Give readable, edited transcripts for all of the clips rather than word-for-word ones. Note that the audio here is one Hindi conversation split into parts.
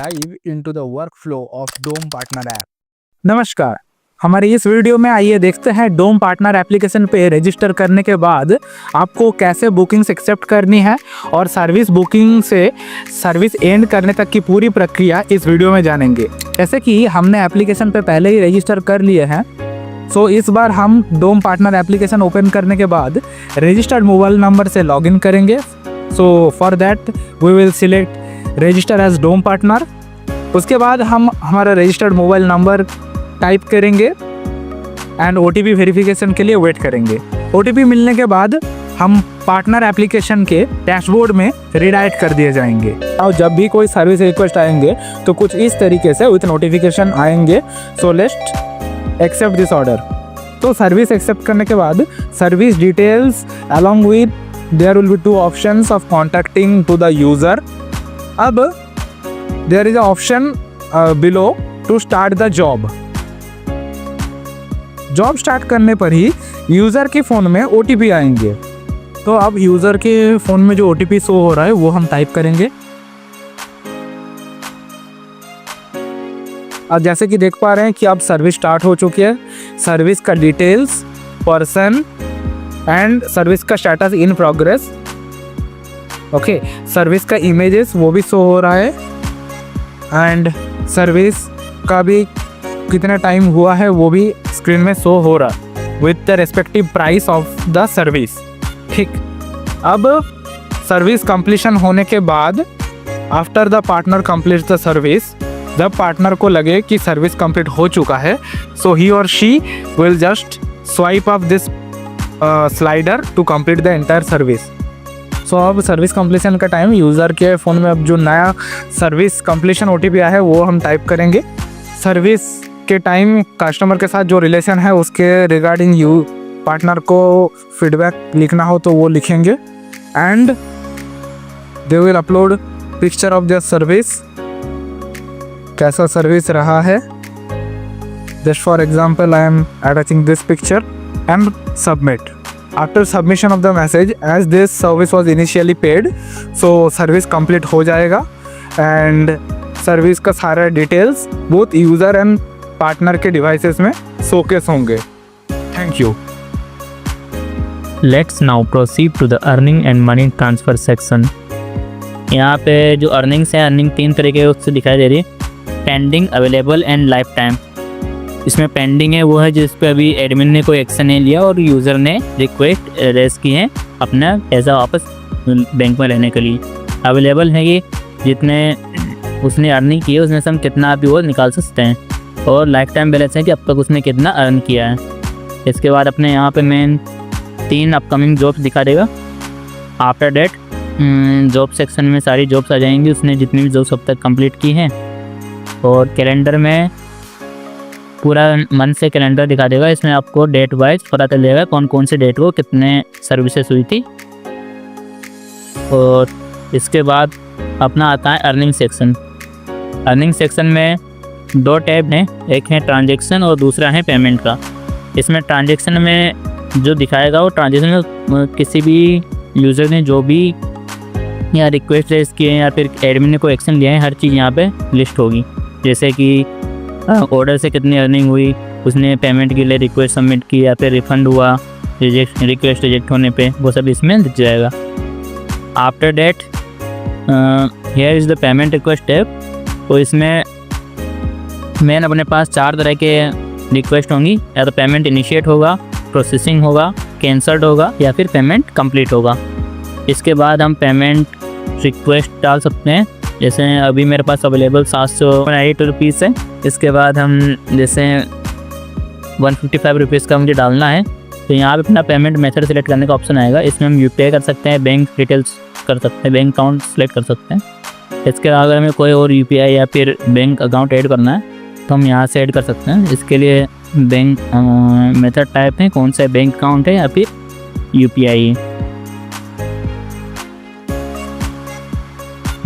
dive into the workflow of Dome Partner app. नमस्कार, हमारे इस वीडियो में आइए देखते हैं डोम पार्टनर एप्लीकेशन पे रजिस्टर करने के बाद आपको कैसे बुकिंग्स एक्सेप्ट करनी है और सर्विस बुकिंग से सर्विस एंड करने तक की पूरी प्रक्रिया इस वीडियो में जानेंगे। जैसे कि हमने एप्लीकेशन पे पहले ही रजिस्टर कर लिए हैं, सो इस बार हम डोम पार्टनर एप्लीकेशन ओपन करने के बाद रजिस्टर्ड मोबाइल नंबर से लॉगिन करेंगे। So for that we will select register as डोम पार्टनर। उसके बाद हम हमारा रजिस्टर्ड मोबाइल नंबर टाइप करेंगे एंड OTP वेरिफिकेशन के लिए वेट करेंगे। OTP मिलने के बाद हम पार्टनर एप्लीकेशन के डैशबोर्ड में रिडायरेक्ट कर दिए जाएंगे। और जब भी कोई सर्विस रिक्वेस्ट आएंगे तो कुछ इस तरीके से विथ नोटिफिकेशन आएंगे। So let's accept this order. तो सर्विस एक्सेप्ट करने के बाद service details along with there will be 2 options of contacting to the user. अब there is a option below to start the job. Job start करने पर ही यूज़र के फ़ोन में OTP आएंगे। तो अब यूज़र के फ़ोन में जो OTP शो हो रहा है वो हम टाइप करेंगे। अब जैसे कि देख पा रहे हैं कि अब सर्विस स्टार्ट हो चुकी है। सर्विस का डिटेल्स, पर्सन एंड सर्विस का status in progress. Okay, service का इमेजेस वो भी शो हो रहा है एंड सर्विस का भी कितना टाइम हुआ है वो भी स्क्रीन में शो हो रहा with the respective price of the service. ठीक, अब सर्विस कंप्लीशन होने के बाद after the partner complete the service, जब पार्टनर को लगे कि सर्विस कंप्लीट हो चुका है, so he or she will just swipe off this slider to complete the entire service. So अब सर्विस कंप्लीशन का टाइम यूज़र के फ़ोन में अब जो नया सर्विस कंप्लीशन OTP आया है वो हम टाइप करेंगे। सर्विस के टाइम कस्टमर के साथ जो रिलेशन है उसके रिगार्डिंग पार्टनर को फीडबैक लिखना हो तो वो लिखेंगे and they will upload picture of the service, कैसा सर्विस रहा है। Just for example I am attaching this picture and submit. After submission of the message as this service was initially paid, so service complete हो जाएगा एंड सर्विस का सारा details both user and partner के डिवाइसेस में शोकेस होंगे। Thank you. Let's now proceed to the earning and money transfer section. यहाँ पे जो अर्निंग्स है, अर्निंग 3 तरीके उससे दिखाई दे रही है, pending, available and life time. इसमें पेंडिंग है वो है जिस पे अभी एडमिन ने कोई एक्शन नहीं लिया और यूज़र ने रिक्वेस्ट रेज की है अपना पैसा वापस बैंक में लेने के लिए। अवेलेबल है कि जितने उसने अर्निंग की है उसमें से हम कितना भी वो निकाल सकते हैं। और लाइफ टाइम बैलेंस है कि अब तक उसने कितना अर्न किया है। इसके बाद अपने यहाँ पे मेन 3 अपकमिंग जॉब्स दिखा देगा। आफ्टर डेट जॉब सेक्शन में सारी जॉब्स आ जाएंगी, उसने जितनी भी जॉब्स अब तक कंप्लीट की हैं। और कैलेंडर में पूरा मंथ से कैलेंडर दिखा देगा। इसमें आपको डेट वाइज पता चलेगा कौन कौन से डेट को कितने सर्विसेज हुई थी। और इसके बाद अपना आता है अर्निंग सेक्शन। अर्निंग सेक्शन में 2 टैब हैं, एक है ट्रांजैक्शन और दूसरा है पेमेंट का। इसमें ट्रांजैक्शन में जो दिखाएगा वो ट्रांजैक्शन में किसी भी यूज़र ने जो भी या रिक्वेस्ट रेज किए हैं या फिर एडमिन ने कोई एक्शन लिया है, हर चीज़ यहाँ पे लिस्ट होगी। जैसे कि ऑर्डर से कितनी अर्निंग हुई, उसने पेमेंट के लिए रिक्वेस्ट सबमिट की या फिर रिफ़ंड हुआ रिक्वेस्ट रिजेक्ट होने पे, वो सब इसमें दिख जाएगा। After date here is the payment request tab. तो इसमें मेन अपने पास 4 तरह के रिक्वेस्ट होंगी, या तो पेमेंट इनिशिएट होगा, प्रोसेसिंग होगा, कैंसल्ड होगा या फिर पेमेंट कंप्लीट होगा। इसके बाद हम पेमेंट रिक्वेस्ट डाल सकते हैं। जैसे अभी मेरे पास अवेलेबल 780 रुपीज़ है। इसके बाद हम जैसे 155 रुपीज़ का मुझे डालना है, तो यहाँ पे अपना पेमेंट मेथड सेलेक्ट करने का ऑप्शन आएगा। इसमें हम UPI कर सकते हैं, बैंक डिटेल्स कर सकते हैं, बैंक अकाउंट सेलेक्ट कर सकते हैं। इसके अगर हमें कोई और UPI या फिर बैंक अकाउंट ऐड करना है तो हम यहाँ से ऐड कर सकते हैं। इसके लिए बैंक मेथड टाइप है, कौन सा बैंक अकाउंट है या फिर UPI है।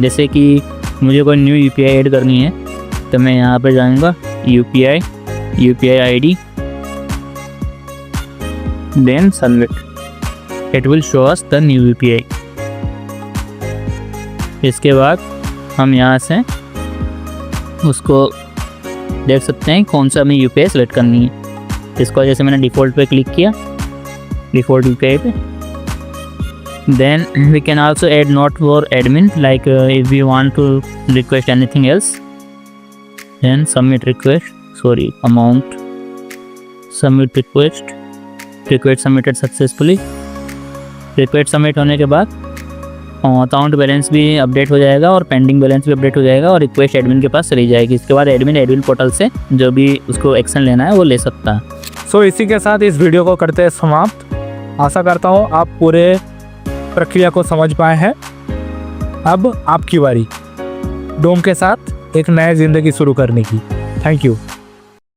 जैसे कि मुझे कोई न्यू UPI ऐड करनी है तो मैं यहाँ पर जाऊँगा UPI ID, then submit. It will show us the new UPI। इसके बाद हम यहाँ से उसको देख सकते हैं कौन सा हमें यूपीआई सेलेक्ट करनी है। इसको जैसे मैंने डिफ़ॉल्ट पे क्लिक किया, डिफ़ॉल्ट यूपीआई पे, then we can also add note for admin, like if we want to request anything else, then submit request, sorry amount, submit request submitted successfully. Request submit होने के बाद अकाउंट बैलेंस भी अपडेट हो जाएगा और पेंडिंग बैलेंस भी अपडेट हो जाएगा और रिक्वेस्ट एडमिन के पास चली जाएगी। इसके बाद एडमिन पोर्टल से जो भी उसको एक्शन लेना है वो ले सकता है। सो इसी के साथ इस वीडियो को करते हैं समाप्त। आशा करता हूँ आप पूरे प्रक्रिया को समझ पाए हैं। अब आपकी बारी डोम के साथ एक नई ज़िंदगी शुरू करने की। Thank you.